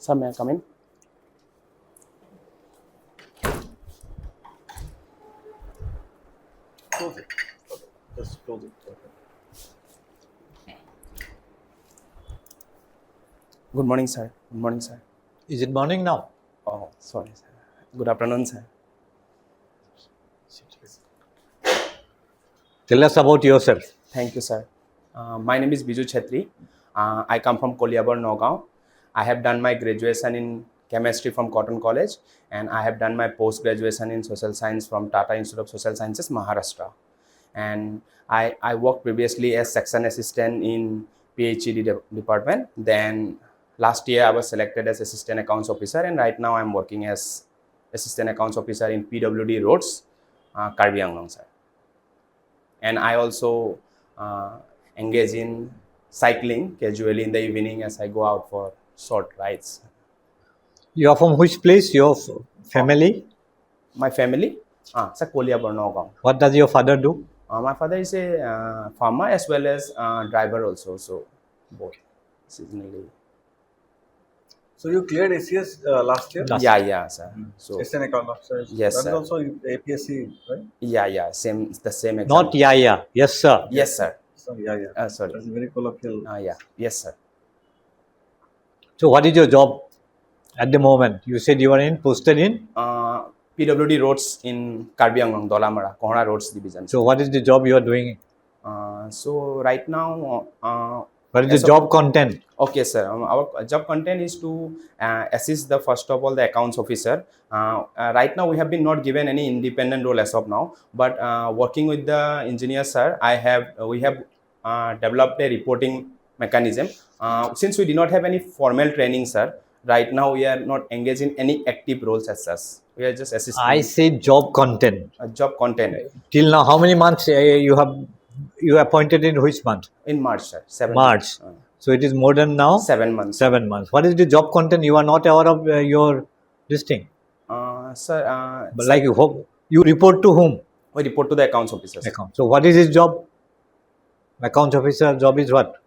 Sir, may I come in? Close it. Okay. Just close it. Okay. Good morning, sir. Good morning, sir. Is it morning now? Oh, sorry, sir. Good afternoon, sir. Tell us about yourself. Thank you, sir. My name is Biju Chetry. I come from Koliabar, Nagaon. I have done my graduation in chemistry from Cotton College, and I have done my post-graduation in social science from Tata Institute of Social Sciences, Maharashtra. And I worked previously as section assistant in PhD department. Then last year I was selected as assistant accounts officer, and right now I'm working as assistant accounts officer in PWD Roads, Karbi Anglong, sir. And I also engage in cycling casually in the evening as I go out for short rides. You are from which place? Your family? My family, sir, Koliabar, Nagaon. What does your father do? My father is a farmer as well as driver also, so both seasonally. So you cleared ACS last year? Yeah, sir. So Assistant account officer. Yes, That sir. is also APSC, right? yeah, same, the same exam. Not yeah. Yes, sir. Yes, sir. So yeah. Sorry. That's very colloquial. Yeah. Yes, sir. So what is your job at the moment? You said you are posted in? PWD Roads in Karbi Anglong, Dolamara, Kohara Roads Division. So what is the job you are doing? So right now, What is the job content? okay, sir. Our job content is to assist the first of all the accounts officer. Right now, we have been not given any independent role as of now, but working with the engineer, sir, we have developed a reporting mechanism. Since we did not have any formal training, sir, right now we are not engaged in any active roles as such. We are just assisting. I say job content. Job content Till now, how many months you appointed in which month? in March, sir. 7 March. So it is more than now? 7 months. 7 months. What is the job content? You are not aware of your this thing. Sir, But like you report to whom? we report to the accounts officer. Sir. Account. So what is his job? Accounts officer job is what?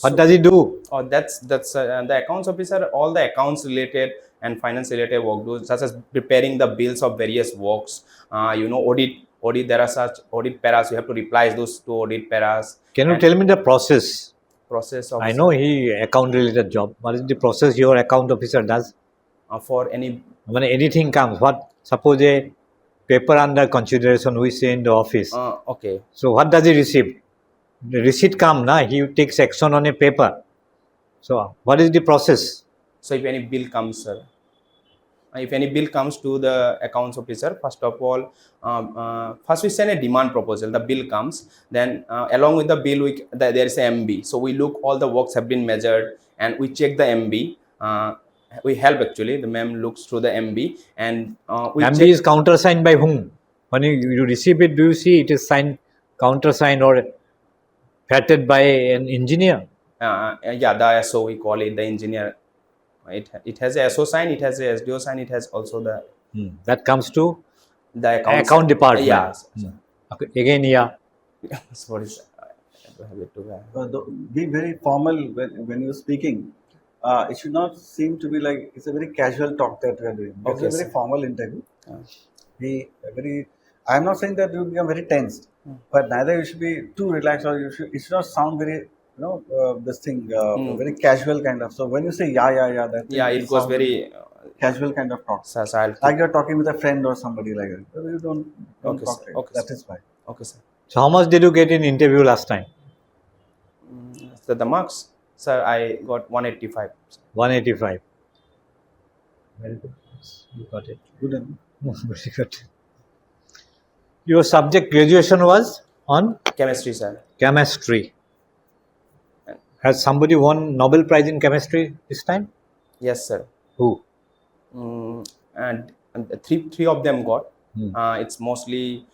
What does he do? That's the accounts officer. All the accounts related and finance related work do, such as preparing the bills of various works. Audit. There are such audit paras. You have to reply those to audit paras. Can you tell me the process? Process of I know he account related job. What is the process your account officer does? For any. When anything comes, what suppose a paper under consideration we say in the office. Okay. So what does he receive? The receipt come, na? He takes action on a paper. So what is the process? So if any bill comes, sir, if any bill comes to the accounts officer, first of all, first we send a demand proposal. The bill comes, then along with the bill, there is a MB. So we look, all the works have been measured, and we check the MB. We help actually. The ma'am looks through the MB, and MB is countersigned by whom? When you receive it, do you see it is signed, countersigned or vetted by an engineer? Yeah, the SO we call it, the engineer. It has a SO sign, it has a SDO sign, it has also the that comes to the account department. Yeah. Okay. Again, yeah. Sorry, sir. Be very formal when you're speaking. It should not seem to be like it's a very casual talk that we are doing. It's Okay, a very formal interview. I'm not saying that you become very tense, but neither you should be too relaxed, or it should not sound very this thing very casual kind of. So when you say yeah, that it goes very casual kind of talk. Sir, like you're talking with a friend or somebody like that. So you don't okay, talk sir. like Okay, that. sir. Is fine. Okay, sir. So how much did you get in interview last time? So the marks, sir, I got 185. 185. Very good. You got it. Good enough. Very good. Your subject graduation was on Chemistry, sir. chemistry. Has somebody won Nobel Prize in chemistry this time? Yes, sir. Who? And three of them got. It's mostly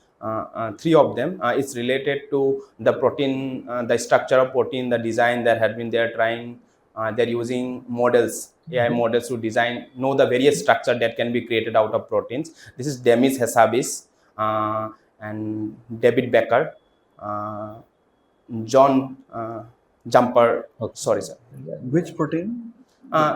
three of them. It's related to the protein, the structure of protein, the design that had been there trying. They're using models, AI models to know the various structure that can be created out of proteins. This is Demis Hassabis and David Becker, John Jumper. Okay. Sorry, sir. Which protein?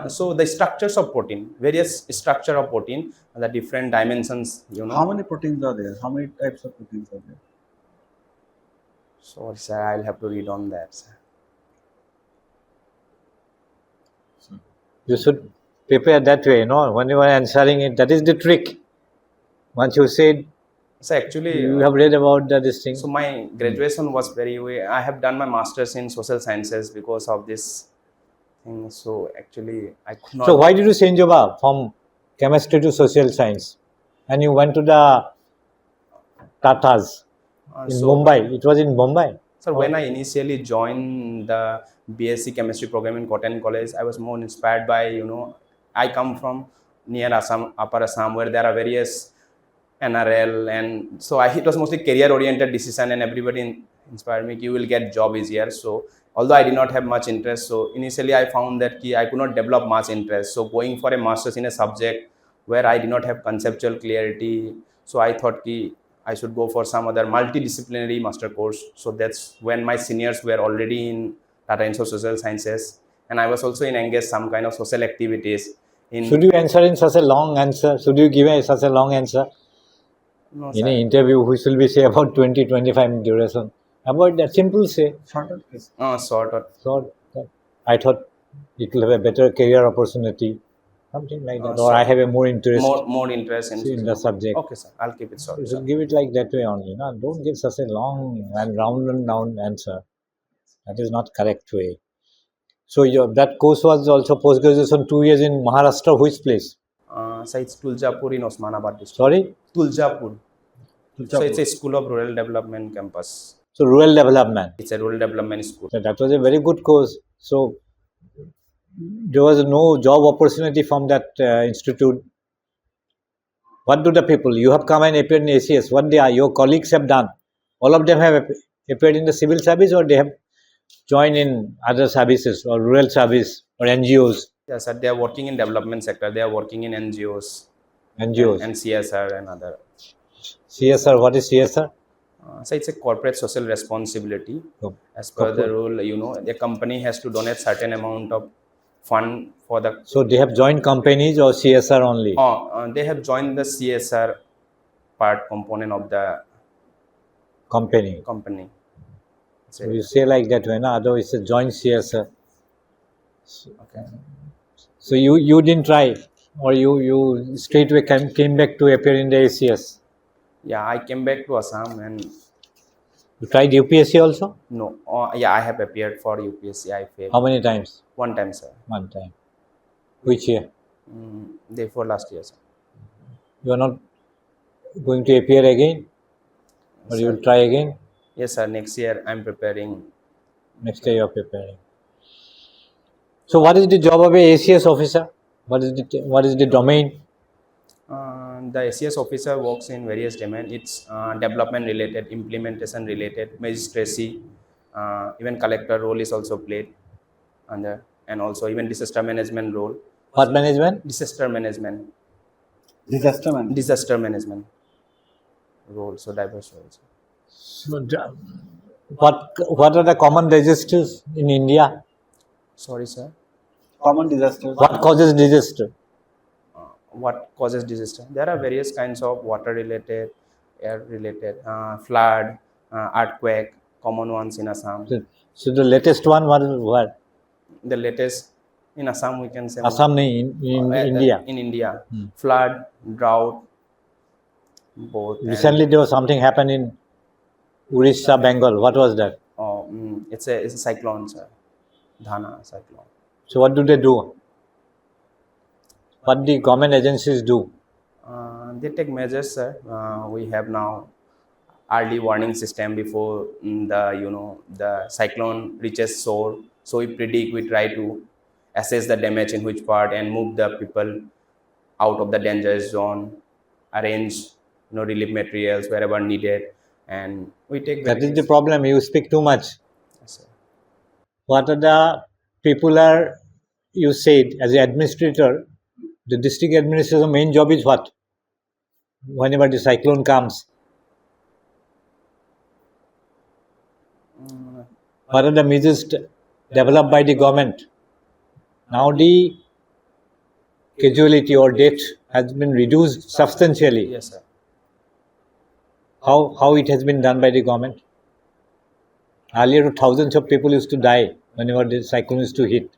So the structures of protein, various structure of protein, the different dimensions, you know. How many proteins are there? How many types of proteins are there? Sorry, sir, I'll have to read on that, sir. You should prepare that way, when you are answering it. That is the trick. Once you said So actually, you have read about this thing. so my graduation was very way. I have done my masters in social sciences because of this thing. So actually, I could not. So why did you change over from chemistry to social science? And you went to the Tatas in So, Mumbai. It was in Mumbai. sir, when I initially joined the BSc chemistry program in Cotton College, I was more inspired by, I come from near Assam, Upper Assam, where there are various NRL, and so it was mostly career oriented decision, and everybody inspired me, you will get job easier. So although I did not have much interest, so initially I found that I could not develop much interest. So going for a master's in a subject where I did not have conceptual clarity, so I thought I should go for some other multidisciplinary master course. So that's when my seniors were already in Tata Institute of Social Sciences, and I was also in engaged some kind of social activities. Should you answer in such a long answer? Should you give such a long answer? No, In an sir. interview, which will be say about 20-25 minute duration. Avoid that. Simple say. Shorter, please. Sort of. So I thought it will have a better career opportunity, something like that. Or So I have a more interest more interest in the subject. Okay, sir. I'll keep it short. You Sir. should give it like that way only. No? Don't give such a long and round and round answer. That is not correct way. So that course was also post-graduation 2 years in Maharashtra. Which place? So it's Tuljapur in Osmanabad district. Sorry? Tuljapur. So Tuljapur. it's a school of rural development campus. So rural development. It's a rural development school. So that was a very good course. So there was no job opportunity from that institute. What do the people? You have come and appeared in ACS. What your colleagues have done? All of them have appeared in the civil service, or they have joined in other services or rural service or NGOs. Yes, sir. They are working in development sector. They are working in NGOs. NGOs. And CSR and other. CSR. What is CSR? So it's a corporate social responsibility. As per the rule, the company has to donate certain amount of fund for the. So they have joined companies or CSR only? They have joined the CSR part component of the company. So you say like that way, otherwise it's a joint CSR. Okay. So you didn't try, or you straight away came back to appear in the ACS? Yeah, I came back to Assam and. You tried UPSC also? No. Yeah, I have appeared for UPSC. I failed. How many times? One time, sir. One time. Which year? Day before last year, sir. You are not going to appear again? Or you will try again? Yes, sir. Next year I am preparing. Next year you are preparing. So what is the job of a ACS officer? What is the domain? The ACS officer works in various domains. It's development related, implementation related, magistracy, even collector role is also played under, and also even disaster management role. What management? Disaster management. Disaster management. Disaster management role. So diverse roles. So, what are the common disasters in India? Sorry, sir. Common disasters. What causes disaster? What causes disaster? There are various kinds of water related, air related, flood, earthquake, common ones in Assam. So the latest one, what? The latest in Assam, we can say. Assam, in India. In India, flood, drought, both. Recently, there was something happened in Orissa, Bengal. What was that? It's a cyclone, sir. Dhana cyclone. So what do they do? What the government agencies do? They take measures, sir. We have now early warning system before the cyclone reaches shore. So we predict, we try to assess the damage in which part and move the people out of the dangerous zone, arrange relief materials wherever needed, and we take. That is the problem. You speak too much. Yes, sir. What are the people are? You said as an administrator, the district administrator's main job is what? Whenever the cyclone comes, what are the measures developed by the government? Now the casualty or death has been reduced substantially. Yes, sir. How it has been done by the government? Earlier, thousands of people used to die whenever the cyclone used to hit.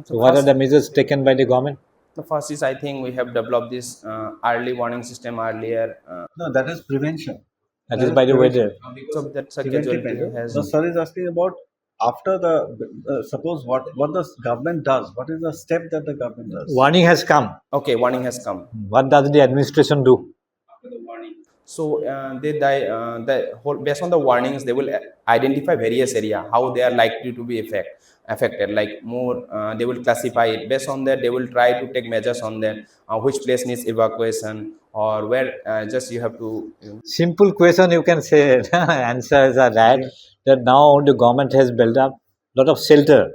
So, what are the measures taken by the government? The first is, I think we have developed this early warning system earlier. No, that is prevention. That is by the prevention. weather. So that's a Preventive casualty measure. has. The sir is asking about after the suppose what the government does. What is the step that the government does? Warning has come. Okay, warning has come. What does the administration do? So they die. Based on the warnings, they will identify various area how they are likely to be affected. Like more, they will classify it. Based on that, they will try to take measures on that. Which place needs evacuation or where just you have to. Simple question you can say. Answers are that that now the government has built up a lot of shelter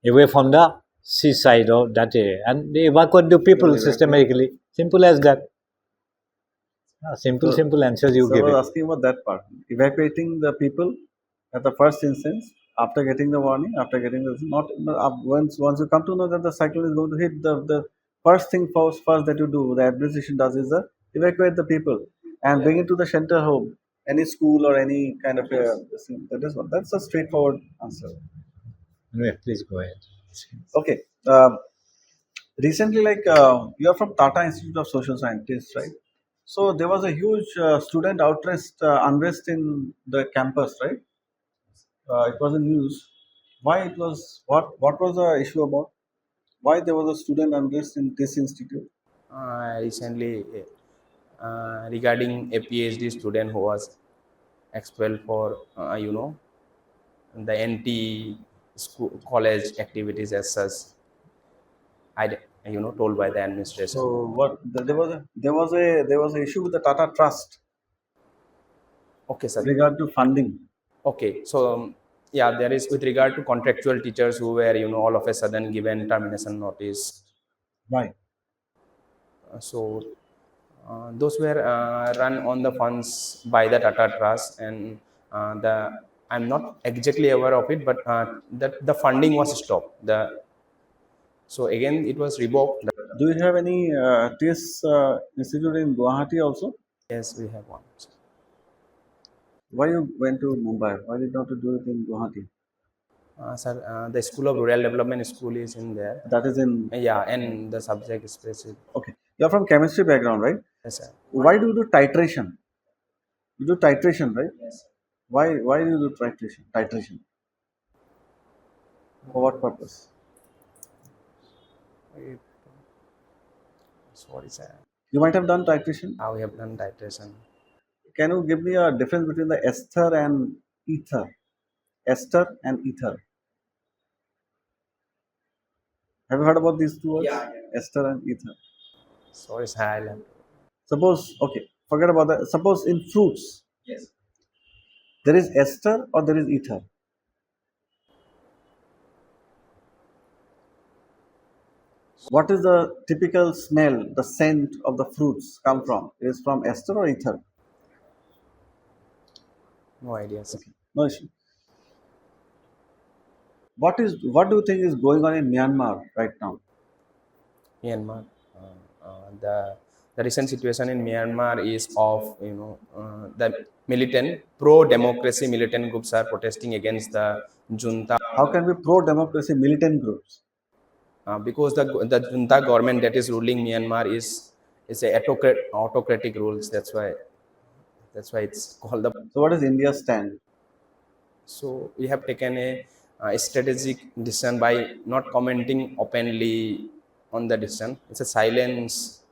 away from the seaside or that area, and they evacuate the people systematically. Simple as that. Simple answers you So give I it. was asking about that part. Evacuating the people at the first instance after getting the warning, after getting the not once you come to know that the cyclone is going to hit the first thing first that you do, the administration does is evacuate the people and bring it to the shelter home, any school or any kind of that is one. That's a straightforward answer. Anyway, please go ahead. Okay. Recently, like you are from Tata Institute of Social Scientists, right? So there was a huge student unrest in the campus, right? It was in news. Why it was what was the issue about? Why there was a student unrest in this institute? Recently, regarding a PhD student who was expelled for the anti school college activities as such. Told by the administration. So what there was a issue with the Tata Trust Okay, sir. regard to funding. Okay, so yeah, there is with regard to contractual teachers who were all of a sudden given termination notice. Why? So those were run on the funds by the Tata Trust, and the I'm not exactly aware of it, but the funding was stopped. So again it was revoked. Do you have any TS institute in Guwahati also? Yes, we have one. Why you went to Mumbai? Why did not you do it in Guwahati? Sir, the School of Rural Development School is in there. That is in Yeah, and the subject is specific. okay. You're from chemistry background, right? Yes, sir. Why do you do titration? You do titration, right? Yes. Why do you do titration? Titration. For what purpose? Sorry, sir. You might have done titration. How we have done titration. Can you give me a difference between the ester and ether? Ester and ether. Have you heard about these two words? Yeah. Ester and ether. Sorry, sir. I'll have to. Suppose, okay, forget about that. Suppose in fruits, Yes. there is ester or there is ether. What is the typical smell, the scent of the fruits come from? It is from ester or ether? No idea, sir. No issue. What do you think is going on in Myanmar right now? Myanmar. The recent situation in Myanmar is of the militant pro-democracy militant groups are protesting against the junta How can we pro-democracy militant groups? because the junta government that is ruling Myanmar is a autocratic rules. That's why it's called the. So what is India's stand? So we have taken a strategic decision by not commenting openly on the decision. It's a silence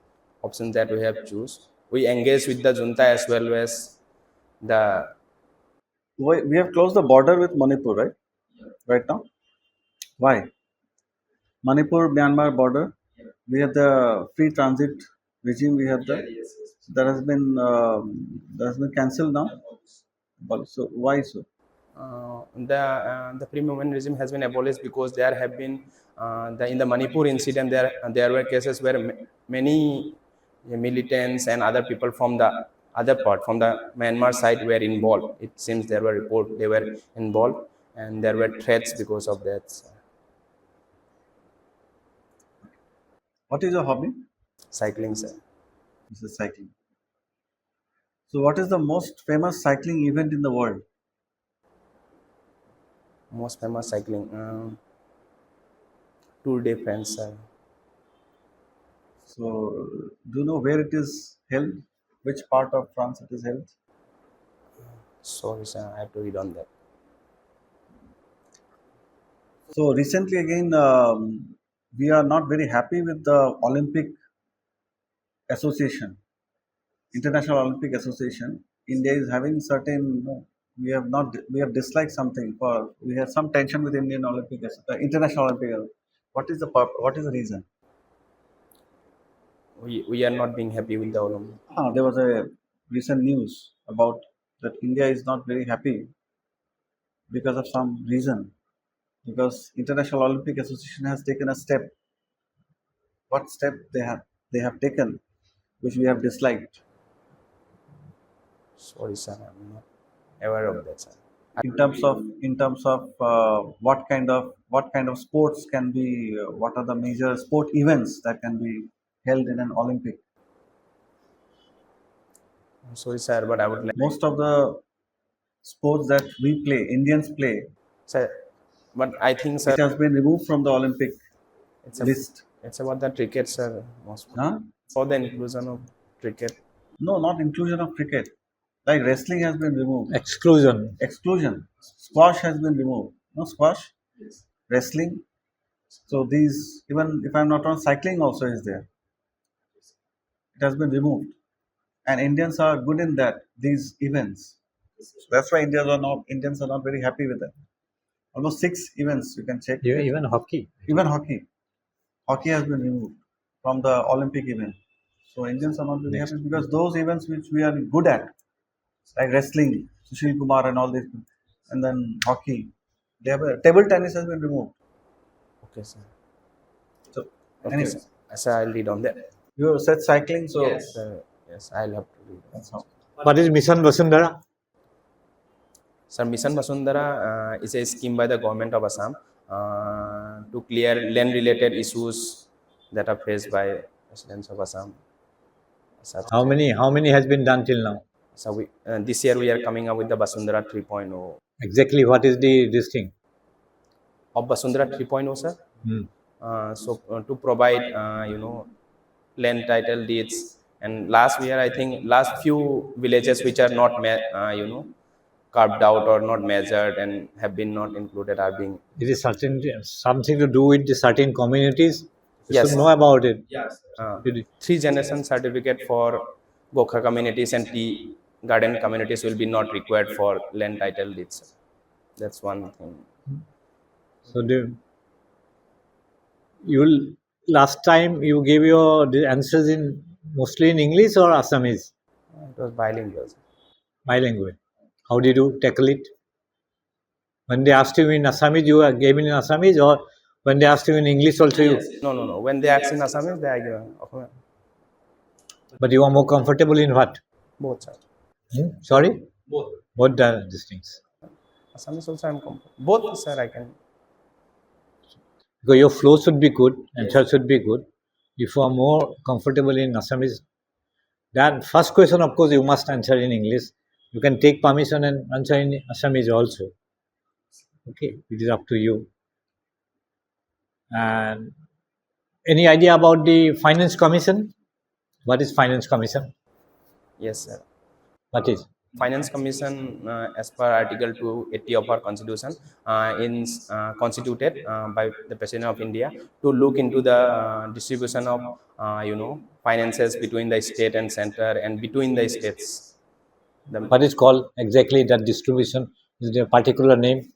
option that we have choose. We engage with the junta as well as the. We have closed the border with Manipur, right? Right now. Why? Manipur Myanmar border. We have the free transit regime. We have that has been cancelled now. So why so? The free movement regime has been abolished because there have been in the Manipur incident there were cases where many militants and other people from the other part from the Myanmar side were involved. It seems there were reports they were involved and there were threats because of that. What is your hobby? Cycling, sir. This is cycling. So, what is the most famous cycling event in the world? Most famous cycling Tour de France, sir. So, do you know where it is held? Which part of France it is held? Sorry, sir. I have to read on that. So, recently again, we are not very happy with the Olympic Association, International Olympic Association. India is having certain, we have not, we have disliked something for, we have some tension with Indian Olympic, International Olympic. What is the what is the reason? We are not being happy with the Olympic. There was a recent news about that India is not very happy because of some reason. Because International Olympic Association has taken a step. What step they have taken, which we have disliked Sorry, sir. I'm not aware of that, sir. in terms of what kind of sports can be what are the major sport events that can be held in an Olympic. I'm sorry, sir, but I would like, Most of the sports that we play, Indians play, sir. But I think, sir, it has been removed from the Olympic it's a, list. it's about the cricket, sir. Most Huh? for the inclusion of cricket. No, not inclusion of cricket. Like wrestling has been removed. Exclusion. Exclusion. Squash has been removed. No squash. Wrestling. So these, even if I'm not wrong, cycling also is there. It has been removed, and Indians are good in that these events. That's why Indians are not very happy with that. Almost 6 events you can check. Even hockey. Even hockey has been removed from the Olympic event. So Indians are not very happy because those events which we are good at, like wrestling, Sushil Kumar and all these, and then hockey, they have table tennis has been removed. Okay, sir. So, Okay, anyways, sir. Sir, I'll read on that. you said cycling, so Sir, yes, I'll have to read. that's how. What is Mission Vasundhara? Sir, Mission Vasundhara is a scheme by the government of Assam to clear land-related issues that are faced by residents of Assam. Sir, How many has been done till now? so this year we are coming up with the Vasundhara 3.0. Exactly what is this thing? Of Vasundhara 3.0, sir. Hmm. To provide land title deeds, and last year I think last few villages which are not carved out or not measured and have been not included are being. It is something to do with the certain communities. You Yes. should know about it. uh, 3 generation certificate for Gokha communities and tea garden communities will be not required for land title deeds. That's one thing. So you last time you gave the answers in mostly in English or Assamese, It was bilingual. bilingual. How did you tackle it? When they asked you in Assamese, you gave in Assamese, or when they asked you in English also, No. When they ask in Assamese, they are given. Okay. but you are more comfortable in what? Both, sir. Sorry, both these things. Assamese also I'm comfortable. Both, sir, I can. Because your flow should be good, answer should be good. If you are more comfortable in Assamese, then first question, of course, you must answer in English. You can take permission and answer in Assamese also. Okay, it is up to you. And any idea about the Finance Commission? What is Finance Commission? Yes, sir. What is? Finance Commission, as per Article 280 of our Constitution, constituted by the President of India to look into the distribution of finances between the state and center and between the states. What is called exactly that distribution? Is there a particular name?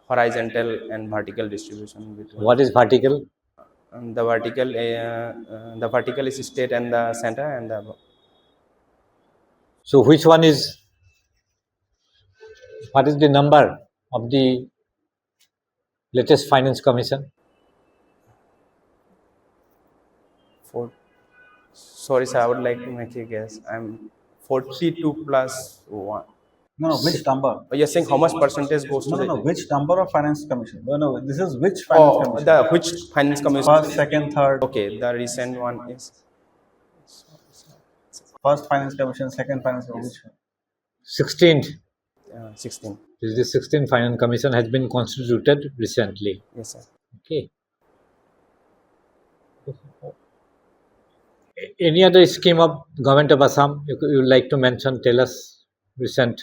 Horizontal and vertical distribution between. What is vertical? The vertical is state and the center, and the So which one is? What is the number of the latest Finance Commission? four. Sorry, sir. I would like to make a guess. I'm 42 plus 1. No, which number? You're saying how much percentage goes to No, the which number of finance commission? No, this is which finance commission? the which finance commission? First, second, third. Okay, the recent one is First finance commission, second finance commission. Which one? 16th. 16. The 16th Finance Commission has been constituted recently. Yes, sir. Okay. Any other scheme of government of Assam you would like to mention? Tell us recent.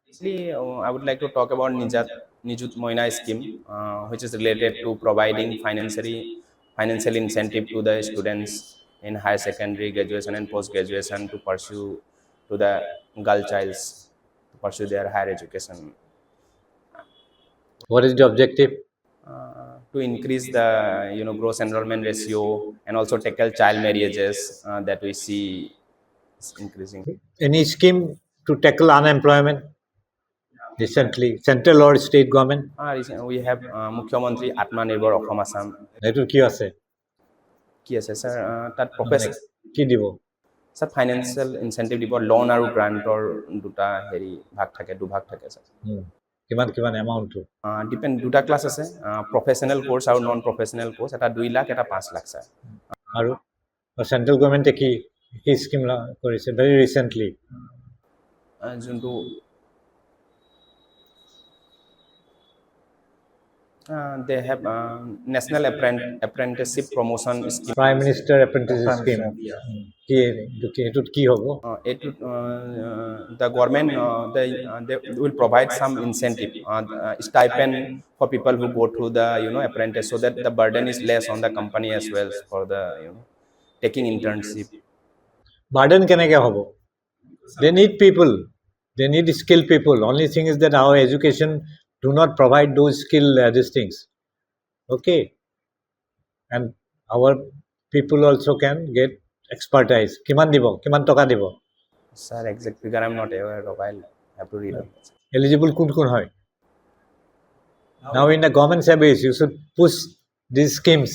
Actually, I would like to talk about Nijut Moina scheme, which is related to providing financial incentive to the students in higher secondary, graduation, and post graduation to pursue to the girl childs to pursue their higher education. What is the objective? To increase the gross enrollment ratio and also tackle child marriages that we see is increasing. Any scheme to tackle unemployment recently, central or state government? We have Mukhyamantri Atmanirbhar Assam Assam. এইটো কি আছে? কি আছে sir তাত profession কি দিব? Sir financial incentive দিব, loan আৰু গ্ৰান্টৰ দুটা দুভাগ থাকে স্যাৰ। কিমান কিমান এমাউণ্টটো? ডিপেণ্ড, দুটা ক্লাছ আছে, প্ৰফেচনেল কোৰ্ছ আৰু নন প্ৰফেচনেল কোৰ্ছ, এটা 2 লাখ এটা 5 লাখ স্যাৰ। আৰু চেণ্ট্ৰেল গভৰ্ণমেণ্টে কি স্কিম কৰিছে ভেৰি ৰিচেণ্টলি? যোনটো they have national apprenticeship promotion scheme, Prime Minister Apprenticeship Scheme. কি এইটোত কি হ'ব? The government they will provide some incentive, stipend for people who go through the apprentice, so that the burden is less on the company as well for the taking internship. Burden কেনেকৈ হ'ব? They need people. They need skilled people. Only thing is that our education do not provide those skill these things. Okay, and our people also can get expertise. কিমান দিব? কিমান টকা দিব? Sir, exact figure I'm not aware of. I'll have to read on that. Eligible কোন হয়? Now in the government service you should push these schemes.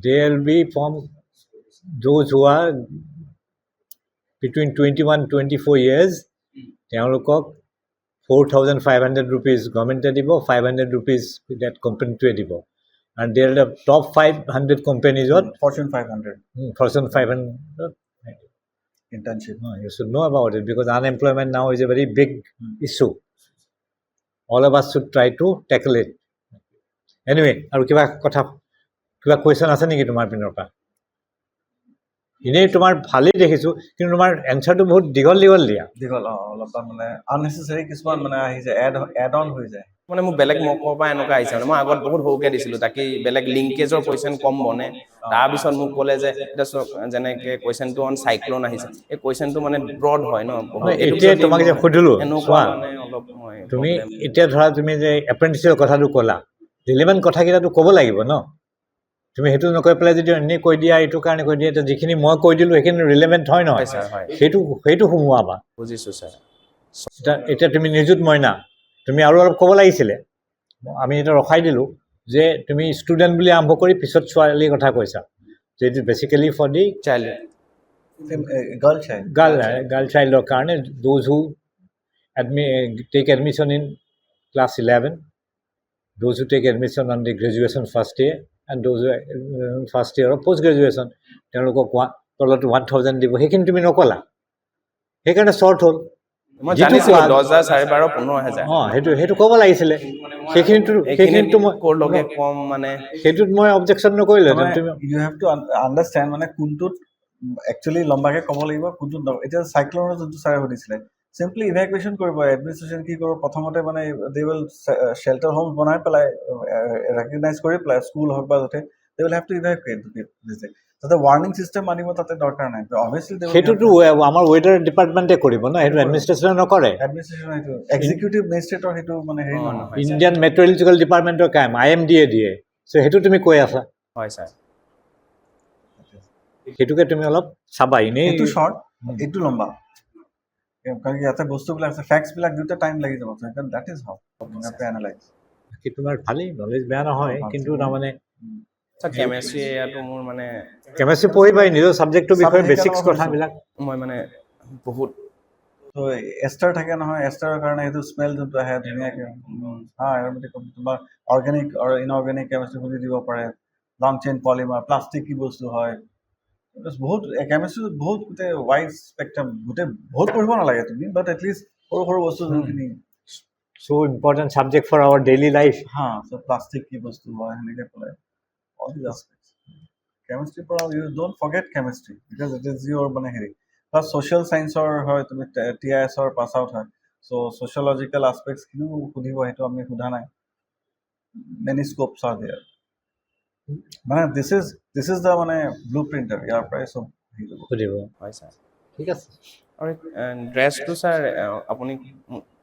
They will be from those who are between 21-24 years. তেওঁলোকক 4,500 rupees government দিব, 500 rupees that company to দিব, and there are the top 500 companies on Fortune 500 Fortune 500 internship. You should know about it because unemployment now is a very big issue. All of us should try to tackle it. Anyway, আৰু কিবা question আছে নেকি তোমাৰ পিনৰ পৰা? এনেই তোমাৰ ভালেই দেখিছোঁ, কিন্তু তোমাৰ এনচাৰটো বহুত দীঘল দিয়া। অলপমান মানে আননেচেচাৰী কিছুমান মানে আহি যায়, এড অন হৈ যায়। মানে মোক বেলেগ মকৰ পৰা এনেকুৱা আহিছে, মানে মই আগত বহুত সৰুকৈ দিছিলোঁ, তাকে বেলেগ লিংকেজৰ কুৱেশ্যন কম বনে। তাৰপিছত মোক ক'লে যে এতিয়া যেনেকৈ কুৱেশ্যনটো অন চাইক্লন আহিছে, এই কুৱেশ্যনটো মানে ব্ৰড হয় ন। এতিয়া তোমাক যে সুধিলোঁ, এনেকুৱা মানে অলপ মই তুমি এতিয়া ধৰা তুমি যে এপ্ৰেণ্টিছৰ কথাটো ক'লা, ৰিলেভেণ্ট কথাকেইটাতো ক'ব লাগিব ন। তুমি সেইটো নকৈ পেলাই যদি এনেই কৈ দিয়া, এইটো কাৰণে কৈ দিয়া, এতিয়া যিখিনি মই কৈ দিলোঁ সেইখিনি ৰিলেভেণ্ট হয় নহয়, সেইটো সোমোৱাবা। বুজিছোঁ ছাৰ। এতিয়া তুমি নিযুত মইনা, তুমি আৰু অলপ ক'ব লাগিছিলে। আমি এতিয়া ৰখাই দিলোঁ যে তুমি ষ্টুডেণ্ট বুলি আৰম্ভ কৰি পিছত ছোৱালীৰ কথা কৈছা, যে it is basically for the child, girl চাইল্ডৰ কাৰণে, those who take admission in class 11, those who take admission on the graduation first year, and those who first year of post graduation, তেওঁলোকক তলত 1,000 দিব। সেইখিনি তুমি নকলা, সেইকাৰণে শ্বৰ্ট হ'ল। সেইটো ক'ব লাগিছিলে। সেইখিনিতো সেইটোত মই অবজেকশ্যন নকৰিলোঁ। ইউ হেভ টু আণ্ডাৰষ্টেণ্ড মানে কোনটোত একচুৱেলি লম্বাকৈ ক'ব লাগিব, কোনটোত এতিয়া চাইক্লনৰ যোনটো ছাৰে সুধিছিলে, চিম্পলি ইভেকুৱেশ্যন কৰিব। এডমিনিষ্ট্ৰেশ্যন কি কৰিব, প্ৰথমতে মানে দে উইল শ্বেল্টাৰ হোম বনাই পেলাই ৰেকগনাইজ কৰি পেলাই, স্কুল হওক বা যাতে দে উইল হেভ টু ইভেকুৱেট যাতে ৱাৰ্ণিং চিষ্টেম আনিব তাতে দৰকাৰ নাই। অবভিয়াছলি সেইটোতো আমাৰ ৱেডাৰ ডিপাৰ্টমেণ্টে কৰিব ন, সেইটো এডমিনিষ্ট্ৰেশ্যনে নকৰে। এডমিনিষ্ট্ৰেশ্যন সেইটো এক্সিকিউটিভ মেজিষ্ট্ৰেটৰ সেইটো মানে হেৰি নহয়, ইণ্ডিয়ান মেট্ৰলজিকেল ডিপাৰ্টমেণ্টৰ কাম IMD দিয়ে। চ' সেইটো তুমি কৈ আছা। হয় ছাৰ, সেইটোকে তুমি অলপ চাবা। এনেই এইটো শ্বৰ্ট, এইটো লম্বা, কাৰণ ইয়াতে বস্তুবিলাক আছে, ফেক্টছবিলাক দুটা টাইম লাগি যাব। That is how analyse. বাকী তোমাৰ ভালেই নলেজ বেয়া নহয়, কিন্তু তাৰমানে কেমেষ্ট্ৰি এয়াতো মোৰ মানে কেমেষ্ট্ৰি পঢ়িবাই, নিজৰ ছাবজেক্টটোৰ বিষয়ে বেচিক্স কথাবিলাক। মই মানে বহুত তো এষ্টাৰ থাকে নহয়, এষ্টাৰৰ কাৰণে সেইটো স্মেল যোনটো আহে ধুনীয়াকৈ এৰোমেটিক তোমাৰ অৰ্গেনিক আৰু ইনঅৰ্গেনিক কেমিষ্ট্ৰি বুলি দিব পাৰে, লং চেইন পলিমাৰ, প্লাষ্টিক কি বস্তু হয়, বহুত কেমিষ্ট্ৰি বহুত গোটেই ৱাইড স্পেক্ট্ৰাম, গোটেই বহুত পঢ়িব নালাগে তুমি, বাট এটলিষ্ট সৰু সৰু বস্তু যোনখিনি So important subject for our daily life. so plastic কি বস্তু হয় সেনেকৈ ক'লে all these aspects. কেমিষ্ট্ৰিৰ পৰা you don't forget chemistry because it is your মানে হেৰি প্লাছ ছ'চিয়েল ছায়েন্সৰ হয়, তুমি TIS-ৰ পাছ আউট হয়, চ' ছ'চিয়লজিকেল আছপেক্টছখিনিও সুধিব, সেইটো আমি সোধা নাই, মেনি স্কোপছ আৰ দেয়াৰ, মানে দিছ ইজ দ্য মানে ব্লু প্ৰিণ্টাৰ, ইয়াৰ পৰাই চব হেৰি হ'ব। সুধিব হয় ছাৰ। ঠিক আছে। আৰু ড্ৰেছটো ছাৰ আপুনি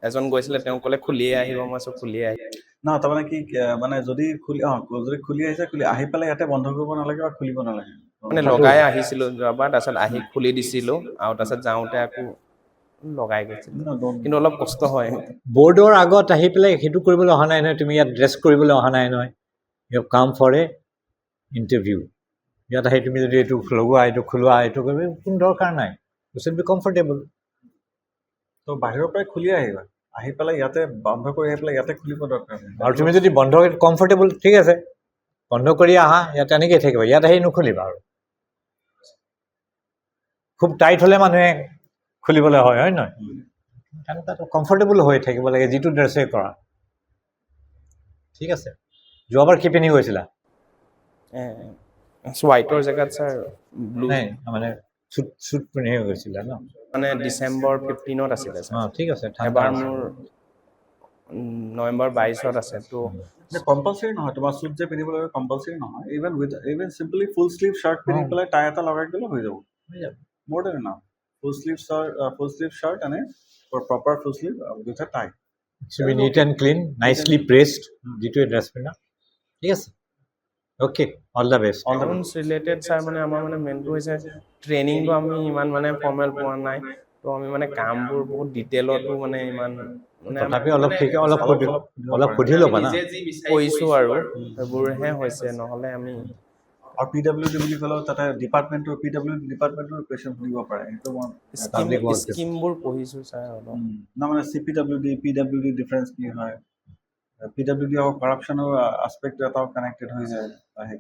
এজন গৈছিলে, তেওঁ ক'লে খুলিয়ে আহিব, মই চব খুলিয়ে আহিম। না তাৰমানে কি মানে যদি খুলি আহিছে, আহি পেলাই ইয়াতে বন্ধ কৰিব নালাগে বা খুলিব নালাগে, মানে লগাই আহিছিলোঁ যোৱাবাৰ, তাৰপিছত আহি খুলি দিছিলোঁ আৰু তাৰপিছত যাওঁতে আকৌ লগাই গৈছিলোঁ, কিন্তু অলপ কষ্ট হয়। বৰ্ডৰ আগত আহি পেলাই সেইটো কৰিবলৈ অহা নাই নহয়, তুমি ইয়াত ড্ৰেছ কৰিবলৈ অহা নাই নহয়, you come for a interview. ইয়াত আহি তুমি যদি এইটো লগোৱা, এইটো খোলোৱা, এইটো কৰিব, কোনো দৰকাৰ নাই, ইউ শুড বি কমফৰ্টেবল। তো বাহিৰৰ পৰাই খুলি আহিবা, আহি পেলাই ইয়াতে বন্ধ কৰি আহি পেলাই ইয়াতে খুলিব দৰকাৰ নাই। আৰু তুমি যদি বন্ধ কমফৰ্টেবল, ঠিক আছে, বন্ধ কৰি আহা, ইয়াত তেনেকৈয়ে থাকিবা, ইয়াত আহি নুখুলিবা। আৰু খুব টাইট হ'লে মানুহে খুলিবলৈ হয় নহয়, তেনেকুৱা কমফৰ্টেবল হৈ থাকিব লাগে, যিটো ড্ৰেছে কৰা। ঠিক আছে। যোৱাবাৰ কি পিন্ধি গৈছিলা? হোৱাইটৰ জেগাত ছাৰ ব্লু, নাই মানে চুট পিন্ধি গৈছিলা ন? মানে ডিচেম্বৰ 15ত আছিলে ছাৰ। ঠিক আছে, এবাৰ মোৰ নৱেম্বৰ 22ত আছে, তো কম্পালচৰি নহয়, তোমাৰ চুট যে পিন্ধিব লাগে কম্পালচৰি নহয়, ইভেন চিম্পলি ফুল শ্লিভ চাৰ্ট পিন্ধি পেলাই টাই এটা লগাই গ'লে হৈ যাব, মোৰ দেন না ফুল শ্লিভ চাৰ্ট এনে proper full sleeve with a tie, neat and clean, nicely pressed, যিটোৱে ড্ৰেছ পিন্ধা। ঠিক আছে, okay, all the best. Accounts related sir, মানে আমাৰ মানে মেইনটো হৈছে ট্ৰেইনিংটো আমি ইমান মানে ফৰ্মেল পোৱা নাই, তো আমি মানে কামবোৰ বহুত ডিটেইলতো মানে ইমান মানে তথাপি অলপ সুধি ল'বা না। কৰিছোঁ আৰু সেইবোৰহে হৈছে, নহ'লে আমি আৰু PWD বুলি ক'লেও তাতে ডিপাৰ্টমেণ্টৰ ডিপাৰ্টমেণ্টৰ কুৱেশ্যন সুধিব পাৰে, সেইটো স্কিমবোৰ পঢ়িছোঁ ছাৰ অলপ। না মানে CPWD PWD ডিফাৰেঞ্চ কি হয়, PWD আৰু কাৰাপশ্যনৰ আছপেক্টটো এটাও কানেক্টেড হৈ যায় আহে,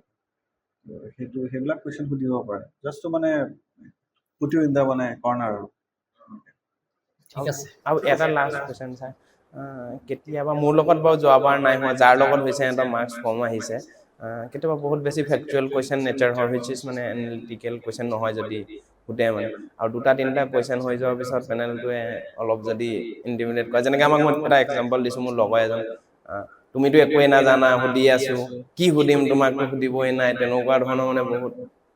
সেইবিলাক কুৱেশ্যন সুধিব পাৰে, জাষ্ট মানে পুট ইউ ইন দ্য মানে কৰ্নাৰ আৰু। ঠিক আছে। আৰু এটা লাষ্ট কুৱেশ্যন ছাৰ, কেতিয়াবা মোৰ লগত বাৰু যোৱাবাৰ নাই হোৱা, যাৰ লগত হৈছে সিহঁতৰ মাৰ্কছ কম আহিছে, কেতিয়াবা বহুত বেছি ফেক্টুৱেল কুৱেশ্যন নেচাৰ হয়, হুইচ ইজ মানে এনালিটিকেল কুৱেশ্যন নহয় যদি সোধে মানে, আৰু দুটা তিনিটা কুৱেশ্যন হৈ যোৱাৰ পিছত পেনেলটোৱে অলপ যদি ইণ্টিমিডেট কৰে, যেনেকৈ আমাক মই এটা এক্সাম্পল দিছোঁ, মোৰ লগৰ এজন, তুমিতো একোৱেই নাজানা, সুধি আছোঁ, কি সুধিম তোমাকতো সুধিবই নাই, তেনেকুৱা ধৰণৰ মানে বহুত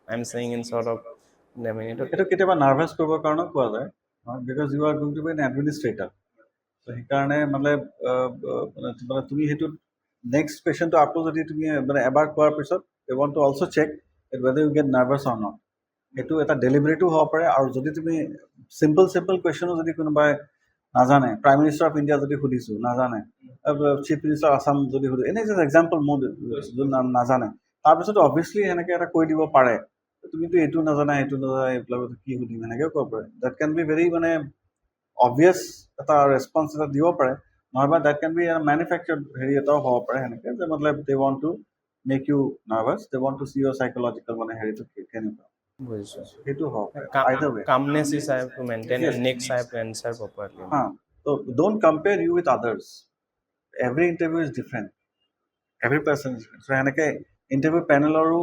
I am saying in short of সেইটো কেতিয়াবা নাৰ্ভাছ কৰিবৰ কাৰণেও কোৱা যায়, because you are going to be an administrator, ত' সেইকাৰণে মানে তুমি সেইটো নেক্সট কুৱেশ্যনটো আকৌ যদি তুমি মানে এবাৰ কোৱাৰ পিছত they want to also' check whether you get nervous or not, সেইটো এটা ডেলিভাৰীটো হ'ব পাৰে, আৰু যদি তুমি চিম্পল কুৱেশ্যনো যদি কোনোবাই নাজানে, প্ৰাইম মিনিষ্টাৰ অফ ইণ্ডিয়া যদি সুধিছোঁ নাজানে, চিফ মিনিষ্টাৰ আছাম যদি সুধো, এনেই জাষ্ট এক্সাম্পল মোৰ যোন নাজানে, তাৰপিছত অবভিয়াছলি সেনেকৈ এটা কৈ দিব পাৰে, তুমিতো এইটো নাজানা এইবিলাক কি সুধিম, সেনেকৈ ক'ব পাৰে, দেট কেন বি ভেৰি মানে অবভিয়াছ এটা ৰেছপন্স এটা দিব পাৰে, নহবা দেট কেন বি মেনুফেকচাৰ্ড হেৰি এটাও হ'ব পাৰে সেনেকৈ, যে মতলব they want to make you nervous, they want to see your psychological মানে হেৰিটো কেনেকুৱা, সেইটো হ'ব পাৰে, either way. calmness is I have to maintain, and next I have to answer properly. So don't compare you with others. Every interview is different. Every person is different. So সেনেকৈ interview পেনেলৰো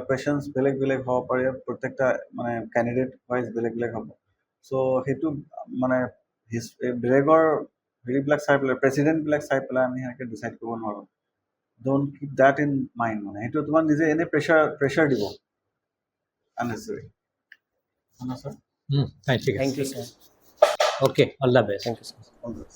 questions বেলেগ বেলেগ হ'ব পাৰে, প্ৰত্যেকটা মানে candidate wise বেলেগ বেলেগ হ'ব, চ' সেইটো মানে বেলেগৰ হেৰিবিলাক চাই পেলাই, প্ৰেচিডেণ্টবিলাক চাই পেলাই আমি সেনেকৈ ডিচাইড কৰিব নোৱাৰোঁ, don't keep that in mind, মানে সেইটো তোমাৰ নিজে এনেই প্ৰেছাৰ দিব আননেচেচাৰী। ঠিক আছে, Thank you, sir. Okay, all the best. Thank you, sir. All this.